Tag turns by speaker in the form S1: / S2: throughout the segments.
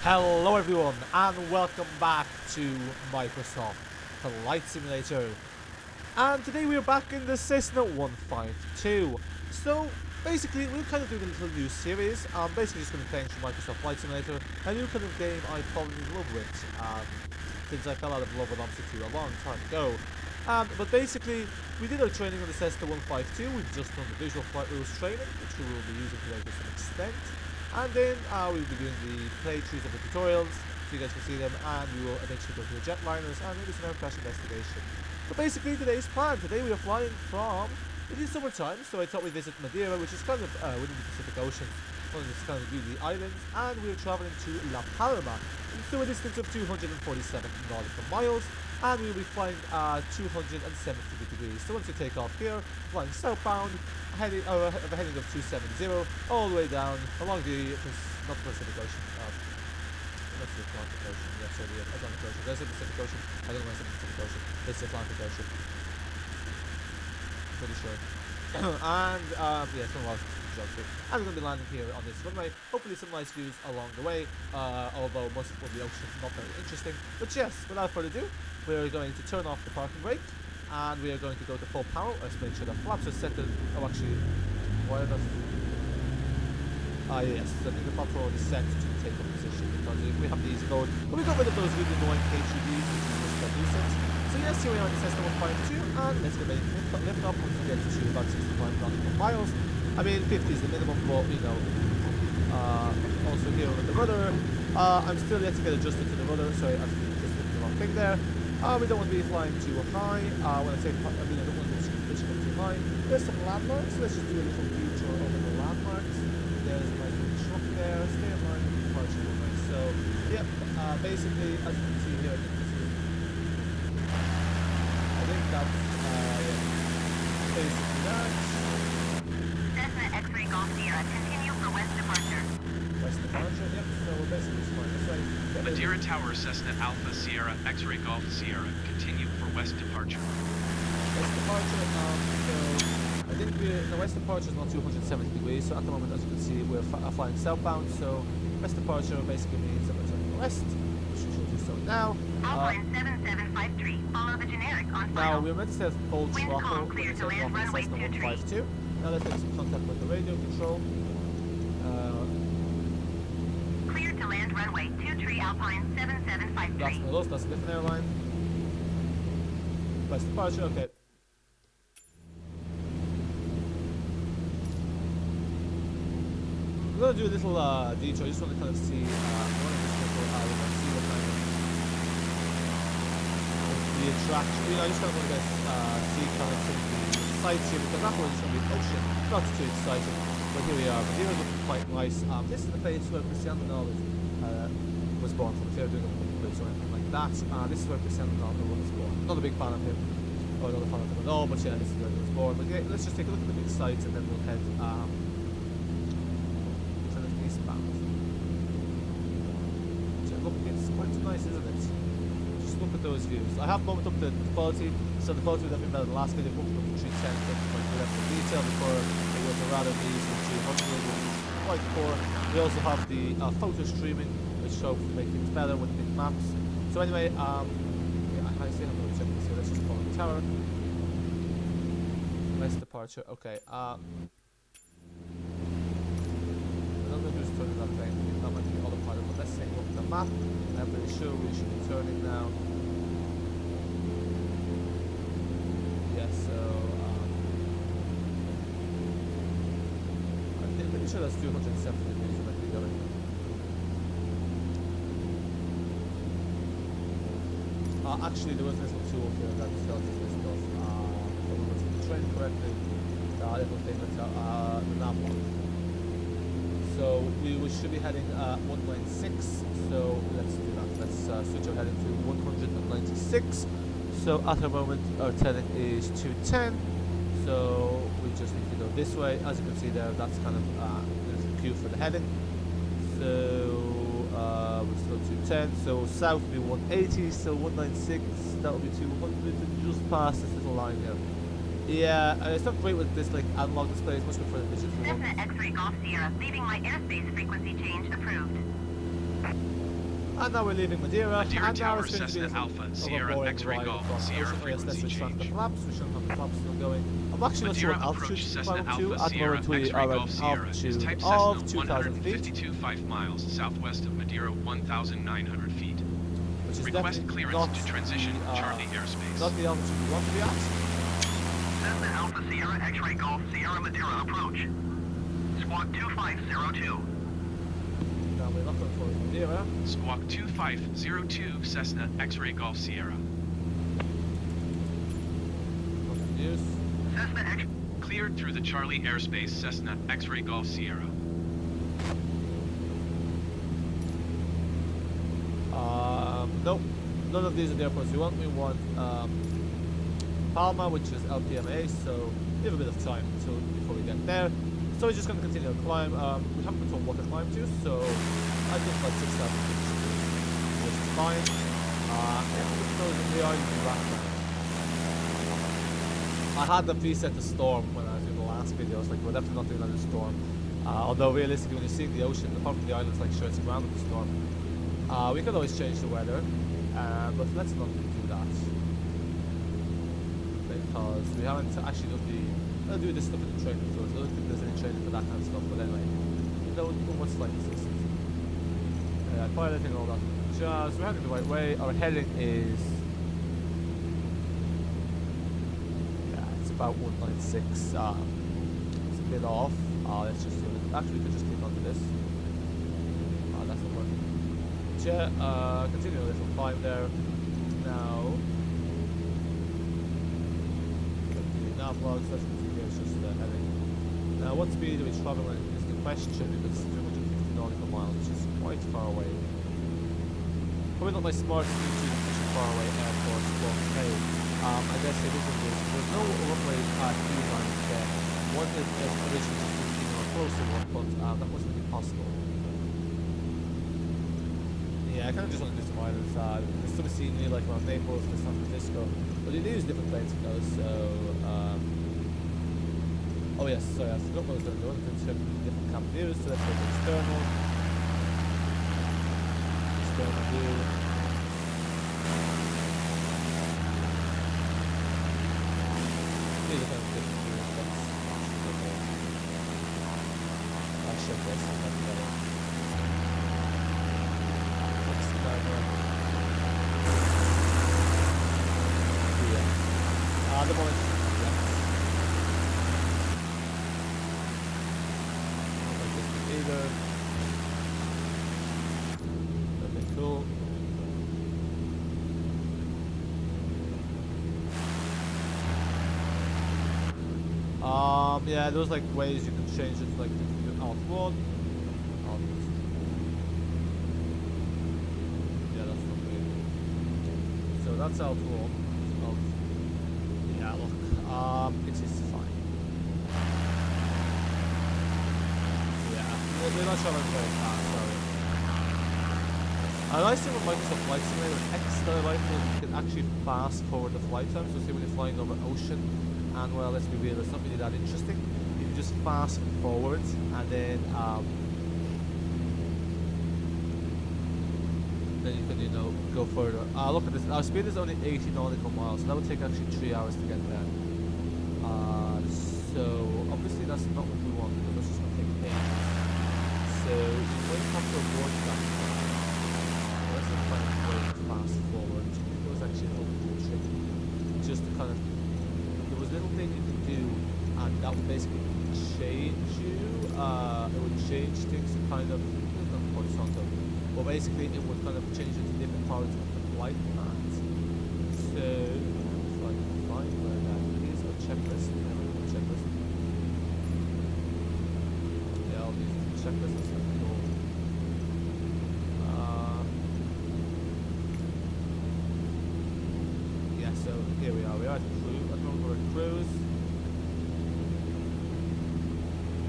S1: Hello everyone and welcome back to Microsoft Flight Simulator. And today we are back in the Cessna 152. So basically we're kind of doing a little new series. Basically just going to be playing through Microsoft Flight Simulator, a new kind of game I've fallen in love with since I fell out of love with Obsidian a long time ago. But basically we did our training on the Cessna 152. We've just done the visual flight rules training, which we will be using today to some extent. And then we'll be doing the playthroughs of the tutorials, so you guys can see them, and we will eventually go to the jetliners and maybe some air crash investigation. But basically today's plan, today we are flying from, it is summertime, so I thought we'd visit Madeira, which is kind of within the Pacific Ocean, one of the kind of beauty islands, and we are travelling to La Palma, to a distance of 247 nautical miles, and we will be flying 270 degrees. So once we take off here, flying southbound, heading of a heading of 270 all the way down along the not the Pacific Ocean, not the Atlantic Ocean. Yes, sorry, the Atlantic Ocean. There's the Pacific Ocean. I don't know why I said the Pacific Ocean. It's the Atlantic Ocean. I'm pretty sure. And yeah, it's been a while since we jumped it. And we're going to be landing here on this runway. Hopefully some nice views along the way. Although most of the ocean is not very interesting. But yes, without further ado, we're going to turn off the parking brake. And we are going to go to full power. Let's make sure the flaps are set to... Oh, actually... Why are those... yes. I think the flaps are already set to take up position. Because if we have the easy mode... But we got rid of those really annoying HUDs, which is just nuisance. So yes, here we are in the Cessna 152. And let's get ready to lift off once we get to about 65 nautical miles. I mean, 50 is the minimum, but, you know... also here with the rudder. I'm still yet to get adjusted to the rudder. Sorry, I've just did the wrong thing there. We don't want to be flying too high. When I say, I mean, I don't want to be pitching up too high. There's some landmarks. Let's just do a little view tour over the landmarks. There's my little truck there. Stay in line with the departure runway. So, yep. Basically, as you can see here, I think that's basically that.
S2: Cessna X-ray Golf Sierra, continue for west departure.
S1: West departure. Yep. So we're basically just flying this way.
S3: Madeira Tower, Cessna Alpha Sierra, X-ray Golf Sierra, continue for west departure.
S1: West departure, so I think the west departure is not 270 degrees, so at the moment, as you can see, we're flying southbound, so west departure basically means that we're turning west, which we should do so now.
S2: Alpine 7753, follow the generic on final.
S1: Now, we're meant to set full
S2: Wind
S1: throttle
S2: calm,
S1: when
S2: clear
S1: it's
S2: to land,
S1: on the
S2: runway
S1: Cessna
S2: 23.
S1: 152. Now let's make some contact with the radio control.
S2: Clear to land runway 23 Alpine 7753.
S1: That's not us, that's a different airline. West departure, okay. We're going to do a little detour. I just want to kind of see, see what kind of the attraction. You know, I just kind of want to see kind of some of the sights here because afterwards it's going to be ocean. Not too exciting, but here we are. Madeira is looking quite nice. This is the place where Cristiano Ronaldo was born from. If they're doing a quiz or anything like that, this is where Cristiano Ronaldo was born. Not a big fan of him, or not a fan of him at all, but yeah, this is where he was born. But yeah, let's just take a look at the big sights and then we'll head eastbound. So look, it's quite nice, isn't it? Just look at those views. I have bumped up the quality, so the quality would have been better than the last video. Bumped up to 310, but we left the detail before it was a rather measly 200, which is quite poor. We also have the photo streaming, which hopefully make things better with the maps. So anyway, yeah, I see I'm going to check this here. Let's just follow the tower. West departure. Okay. Turning that plane, that might be autopilot, but let's take a look at the map. I'm pretty sure we should be turning now. Yeah, so I'm pretty sure that's 270 degrees we might be going. Actually, there was this little tool here that tells us this stuff. If I remember the train correctly, the little thing that's the nav one. So we should be heading 196, so let's do that. Let's switch our heading to 196. So at the moment our heading is 210, so we just need to go this way. As you can see there, that's kind of there's a cue for the heading. So we're still 210, so south will be 180, so 196, that will be 200, and just past this little line here. Yeah, it's not great with this like analog display. It's much prefer the digital one.
S2: Cessna X-ray Golf Sierra, leaving my airspace frequency change approved.
S1: And now we're leaving Madeira,
S3: Madeira
S1: and now
S3: Tower,
S1: it's going to be a
S3: Cessna
S1: little
S3: Alpha,
S1: of a
S3: Sierra
S1: boring
S3: X-ray
S1: ride
S3: Golf,
S1: across the
S3: Sierra
S1: ocean. Oh yes, let's
S3: frequency
S1: switch back to the
S3: change.
S1: flaps. We shouldn't have the flaps still going. I'm actually not sure
S3: Madeira
S1: what altitude
S3: approach
S1: we're
S3: Cessna
S1: climbing to.
S3: Alpha,
S1: At the
S3: Sierra
S1: moment we
S3: X-ray
S1: are at
S3: Golf,
S1: an
S3: Sierra is
S1: altitude
S3: type
S1: of
S3: Cessna
S1: 2,000 feet,
S3: 152.5 miles southwest of Madeira, 1,900 feet.
S1: which is
S3: Request
S1: definitely
S3: clearance
S1: not
S3: to transition Charlie airspace.
S1: not the altitude we want to be at.
S2: Cessna Alpha Sierra X-ray Golf Sierra Madeira approach. Squawk 2502.
S1: Now we're not going for Madeira.
S3: Squawk 2502, Cessna X-ray Golf, Sierra.
S1: News.
S2: Cessna X.
S3: Cleared through the Charlie airspace, Cessna X-ray Golf, Sierra.
S1: Nope, none of these are the airports we want. We want Palma, which is LPMA, so we have a bit of time before we get there. So we're just going to continue to climb. We haven't been told what to climb to, so I think about 6,000 feet is fine. We are in the rack now. I had the preset to storm when I was doing the last video. I was like, we're definitely not doing another storm. Although realistically, when you're seeing the ocean, apart from the islands, like sure it's around with the storm. We could always change the weather, but let's not do that because we haven't actually done the. I'll do this stuff in the training floors. I don't think there's any training for that kind of stuff, but anyway, no much flight assistance. Piloting, all that jazz. We're heading the right way. Our heading is. It's about 196. It's a bit off. Let's just do it. Actually, we could just click onto this. That's not working. Continue a little climb there. Now, nav logs. Let's continue. It's just heading. Now, what speed are we traveling is the question because it's 250 nautical miles, which is quite far away. Probably not my smartest thing to such a far away airport, but hey, I guess it is what it is. There's no runway at lines there. One is originally just a closer one, but that wasn't really possible. Yeah, I kind of just want to do some islands. There's some scenery like around Naples and San Francisco, but they use different planes for those, so oh yes, sorry, I forgot what I was doing. I wanted to check different camp views, so let's go to external. External view. These are kind of different views, that's okay. I'll check this, that's better. Yeah. The moment. Okay, cool. Yeah, there's like ways you can change it, like alt 1. Alt. Yeah, that's not great. So that's alt 1. Alt. Yeah, look, it is fine. We're not traveling very fast, sorry. A nice thing with Microsoft Flight Simulator is extra rifle, you can actually fast forward the flight time. So say when you're flying over ocean, and well, let's be real, it's not really that interesting. You can just fast forward, and then you can, you know, go further. Look at this. Our speed is only 80 nautical miles, so that would take actually 3 hours to get there. So obviously that's not what we want, because that's just going to take ages. So you might have to avoid that. Let's not find a way to fast forward. It was actually a little cool trick. Just to kind of, there was a little thing you could do, and that would basically change you. It would change things to kind of, not horizontal, but basically it would kind of change it to different parts of the flight path. So try to find where that is. Our checklist. Checklist. Yeah, all these checklists are cool. Yeah, so here we are. We are at cruise. I don't know we're at cruise.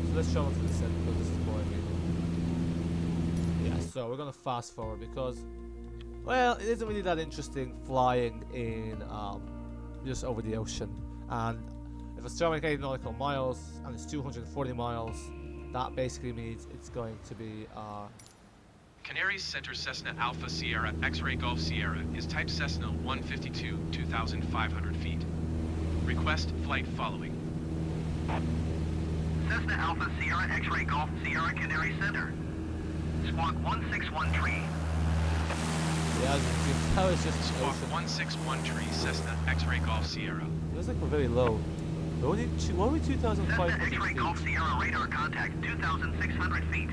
S1: So let's travel to the set because this is boring me. Yeah, so we're gonna fast forward because, well, it isn't really that interesting flying in just over the ocean. And if it's traveling 80 nautical miles and it's 240 miles, that basically means it's going to be
S3: Canaries Center Cessna Alpha Sierra X-Ray Golf Sierra is type Cessna 152, 2,500 feet. Request flight following.
S2: Cessna Alpha Sierra X-Ray Golf Sierra Canary Center. Squawk 1613.
S1: Yeah, as you can see, that was just
S3: Squawk
S1: ocean.
S3: 161 Cessna X-Ray Golf Sierra.
S1: It was like we're very low. We're only
S2: Cessna
S1: 2,500
S2: X-Ray Golf
S1: feet.
S2: Sierra radar contact 2,600 feet.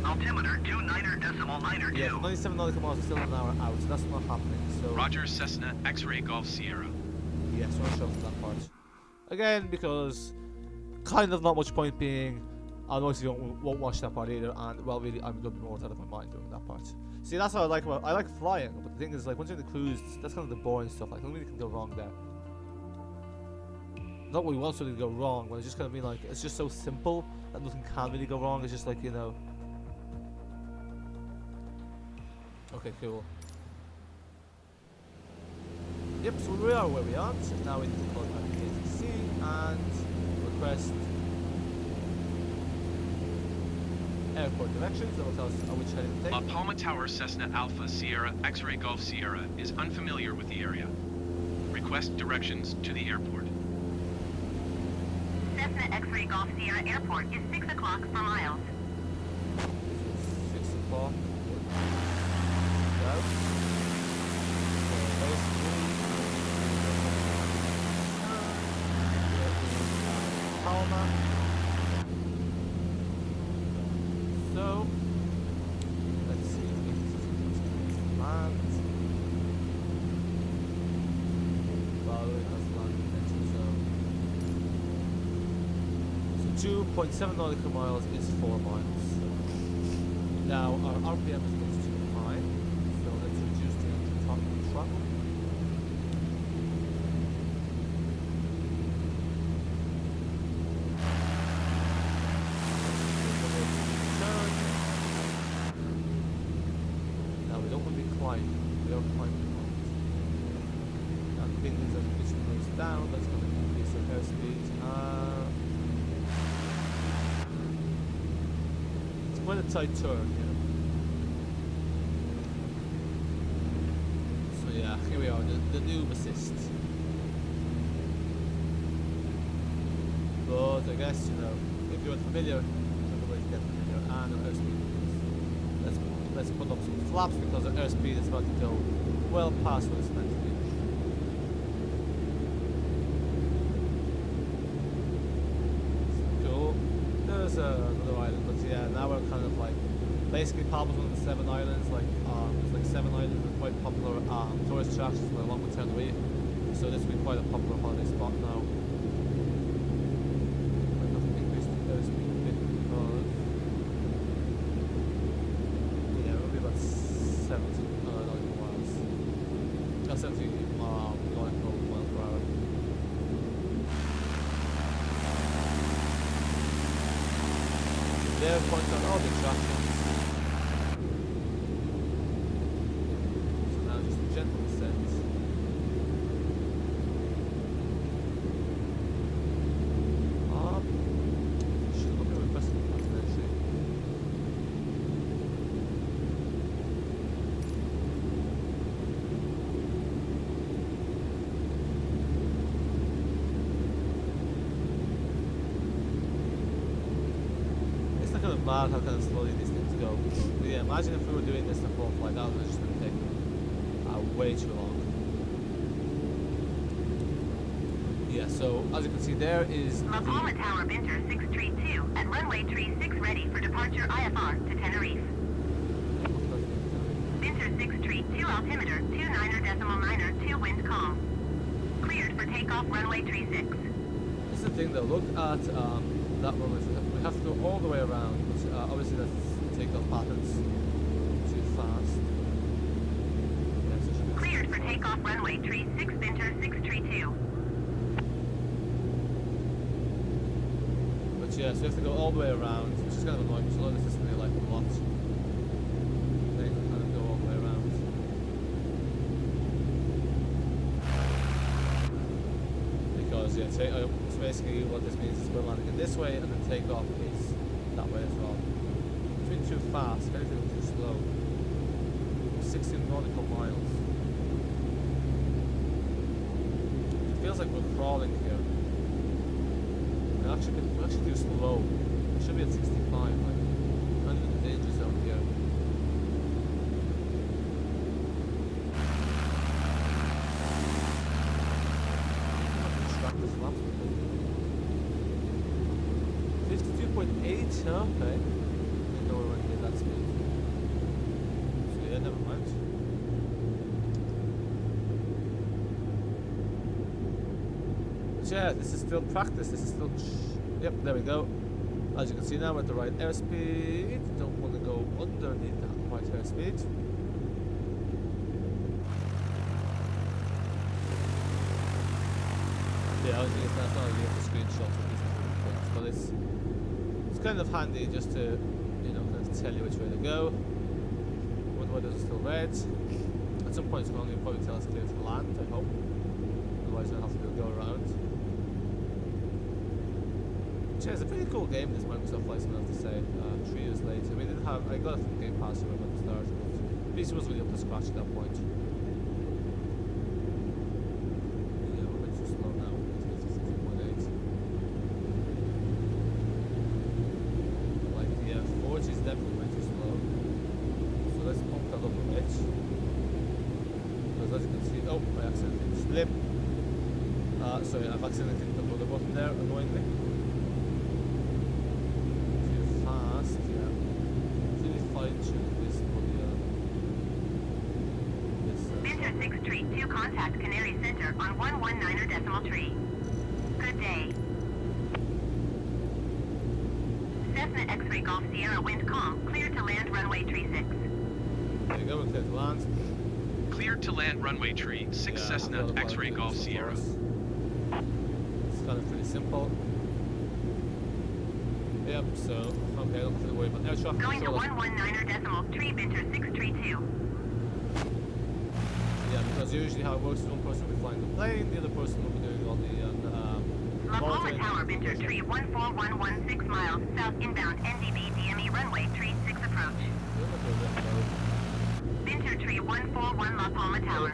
S2: Altimeter 29.92.
S1: Yeah, 97 nautical miles is still an hour out, so that's not happening. So
S3: Roger Cessna X-Ray Golf Sierra.
S1: yeah, so I'll show them that part. Again, because kind of not much point being, I know you won't watch that part either, and well, really, I'm going to be more out of my mind doing that part. See, that's what I like about, I like flying, but the thing is, like, once you're in the cruise, that's kind of the boring stuff. Like, nothing really can go wrong there. Not what we want something to go wrong, but it's just kind of mean like, it's just so simple that nothing can really go wrong. It's just like, you know. Okay, cool. Yep, so we are where we are. So now we need to plug back the ATC and request airport directions. That will tell us which heading to take.
S3: La Palma Tower Cessna Alpha Sierra X-Ray Golf Sierra is unfamiliar with the area. Request directions to the airport.
S2: Cessna X-Ray Golf Sierra Airport is 6 o'clock for miles.
S1: 6 o'clock. Go. So basically, Palma. So let's see if we can land. Well, it has landed so 2.7 nautical miles is 4 miles. Now our RPM is a bit too high, so let's reduce the top of the throttle. Now we don't want to be climbing, we are climbing. Now the thing is that if this goes down, that's going to increase our airspeed. It's quite a tight turn here. So yeah, here we are, the new assist. But I guess, you know, if you're familiar, everybody get familiar, and our airspeed is, let's put up some flaps because our airspeed is about to go well past what it's meant to be. Cool. There's another island, but yeah, now we're kind of like, basically Palma's one of the 7 islands, like, there's like 7 islands with quite popular tourist attractions along with Tenerife, so this will be quite a popular holiday spot now. Yeah, it'll be about 70 nautical miles. 70 nautical miles per hour. There, point out all the attractions. So now just a gentle descent. Should look at requesting the button actually. It's not kind of mad how kind of slowly these things go. But yeah, imagine if we were doing this the full flight, that was just going to take way too long. Yeah, so as you can see there is
S2: La Palma Tower Binter 632 at runway 36 ready for departure IFR to Tenerife. Binter 632 altimeter 29.92 wind calm. Cleared for takeoff runway 36.
S1: This is the thing though, look at that runway. We have to go all the way around, but obviously that's takeoff patterns too fast. Yeah, so it should be
S2: Cleared for takeoff runway 36 Binter 632.
S1: But yeah, so you have to go all the way around, which is kind of annoying because a lot of this is going to be like a lot. Then you can kind of go all the way around. Because yeah, so basically what this means is we're landing in this way and then takeoff is that way as well. Between too fast, if anything too slow. 16 nautical miles. It feels like we're crawling here. We're actually too slow. We should be at 65, like, kind of in the danger zone here. Track this lap. 52.8, okay. Didn't know we were going to get that speed. So yeah, never mind. But yeah, this is still practice, this is still... Yep, there we go. As you can see now, we're at the right airspeed. Don't want to go underneath that right airspeed. Yeah, I think that's not really the screenshot of these things, but it's kind of handy just to, you know, kind of tell you which way to go. When the weather's still red. At some point it's going to probably tell us clear to land, I hope. Otherwise we'll have to do a go around. But yeah, it's a pretty cool game, this Microsoft Flight Sim, I have to say. 3 years later. We didn't have, I got it from Game Pass when it started, but PC was really up to scratch at that point. Sorry, I've accidentally hit the other button there, annoyingly. Too fast, yeah. Really fine-tune this body,
S2: Venture 6 tree 2 contact Canary Center on 119er decimal tree. Good day. Cessna X-ray Golf Sierra wind calm, clear to land runway tree 6.
S1: There you go, we're clear to land.
S3: Clear to land runway tree 6 Cessna X-ray Golf Sierra.
S1: Kind of pretty simple. Yep, so, okay, don't have to worry about air traffic.
S2: Going to 119er decimal, tree Venture 632.
S1: Yeah, because usually how it works is one person will be flying the plane, the other person will be doing all the
S2: La Palma Tower, Venture tree 14116 miles, south inbound, NDB DME runway, tree 6 approach. Venture tree 141 La Palma Tower.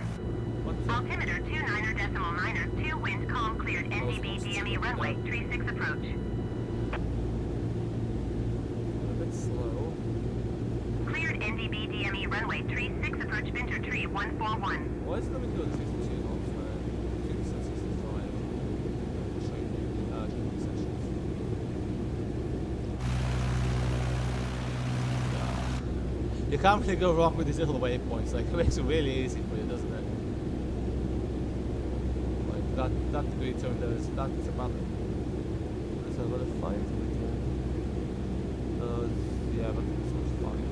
S2: Altimeter 29er decimal 9er, 2 wind calm cleared, NDB DME runway, tree 6 approach.
S1: A bit slow.
S2: Cleared NDB DME runway, tree 6 approach, Venture tree 141.
S1: Why is it letting me go to 62 knots, man? I think it's at 65. Sessions. You can't really go wrong with these little waypoints, like it makes it really easy for you, doesn't it? That degree turn there is that's about there's a lot of fight yeah, but this one's fine.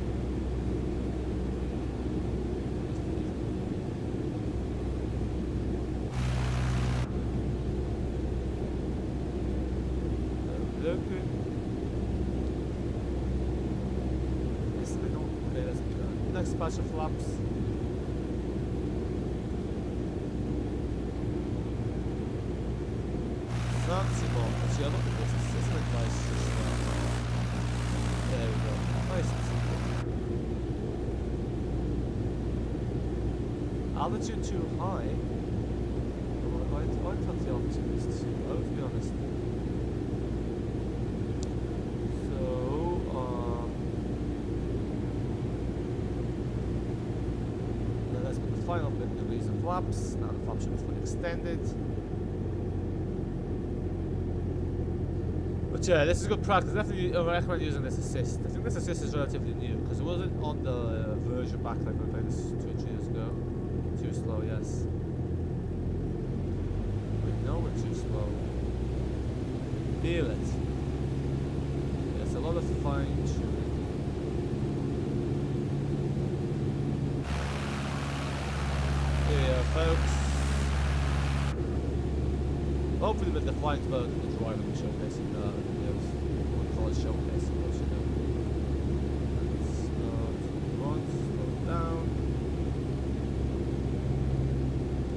S1: Okay. Yes, I don't. Okay, let's do that. Next batch of flaps. Zanzibar, actually I look at this, isn't it nice? There we go, nice and simple. Altitude too high? Well, I thought the altitude was too low, to be honest. So, then let's put the final bit degrees of flaps. Now the flap should be fully extended. But yeah, this is good practice. Definitely I recommend using this assist. I think this assist is relatively new because it wasn't on the version back like we played this 2 or 3 years ago. Too slow, yes. We know we're too slow. Feel it. There's a lot of fine tuning. Here we are, folks. Hopefully with the flying's better than the driving showcasing videos. We'll call it showcasing, what you know. Slow down.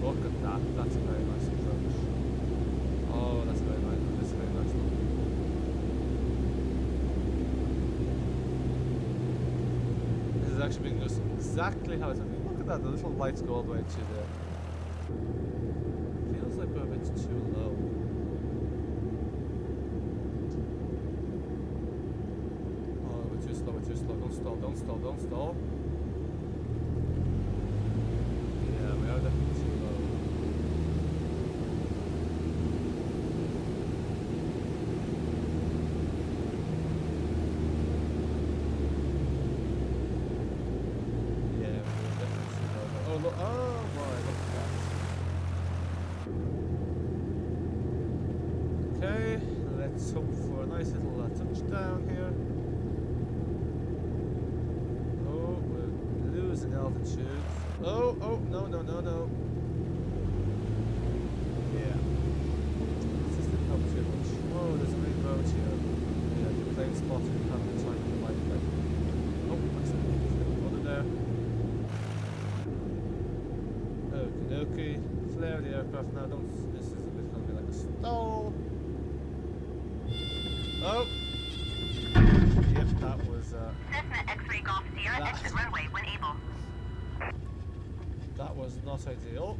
S1: Look at that, that's a very nice approach. Oh, that's very nice, that's a very nice look. actually bringing us exactly how it's looking. Look at that, the little lights go all the way to there. Feels like we're a bit too low. Oh, we're too slow, we're too slow. Don't stall, don't stall, don't stall. Yeah, we are definitely too low. Oh my, look at that. Okay, let's hope for a nice little touchdown here. Oh, we're losing altitude. Oh, no. Yeah. This isn't help too much. Oh, there's a main road here. Yeah, the plane spot we have the time in the light. Oh, that's it. Under there. Okay, flare the aircraft now. This is a bit gonna be like a stall. Oh! Yep, that was
S2: Cessna X-ray Golf Sierra exit runway when able.
S1: that was not ideal.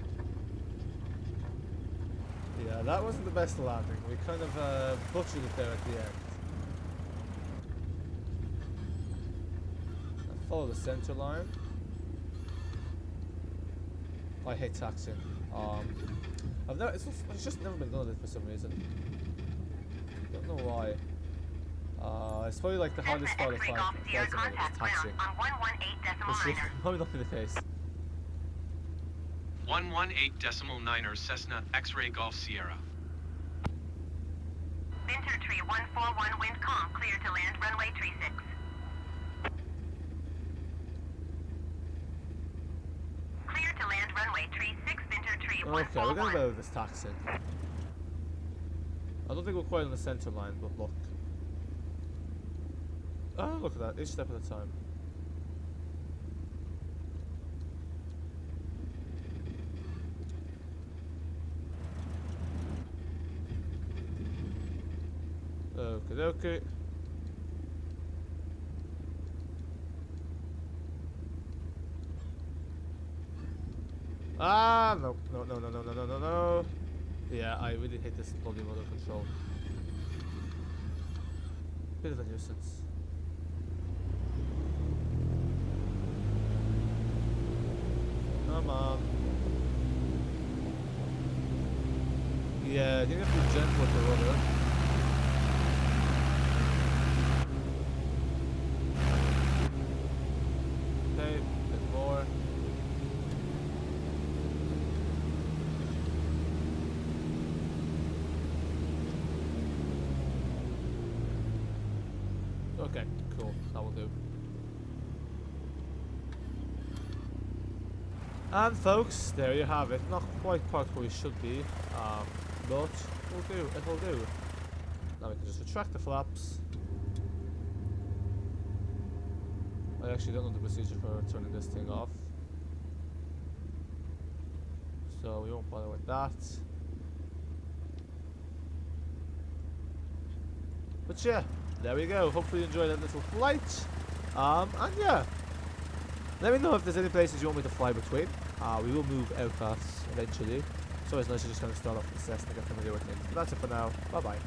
S1: Yeah, that wasn't the best landing. We kind of butchered it there at the end. Follow the center line. I hate taxiing. It's just never been done it for some reason. Don't know why. It's probably like the hardest part of flights is taxiing. Which would probably not be the case.
S3: 118.9er Cessna X-ray Golf Sierra.
S2: Winter tree 141 wind calm, clear to land runway 36. Clear to land runway 36, Winter tree
S1: Okay, we're
S2: 141.
S1: gonna go with this taxi. I don't think we're quite on the center line, but look. Oh, look at that, each step at a time. Okay. Ah, no. Yeah, I really hate this bloody motor control. Bit of a nuisance. Come on. Yeah, you have to be gentle with the rudder. Okay, a bit more. Okay, cool. That will do. And folks, there you have it. Not quite parked where we should be, but it'll do. Now we can just retract the flaps. I actually don't know the procedure for turning this thing off, so we won't bother with that. But yeah, there we go. Hopefully you enjoyed that little flight. And yeah, let me know if there's any places you want me to fly between. We will move aircrafts eventually, so it's nice to just kind of start off with the Cessna and get familiar with things. But that's it for now. Bye bye.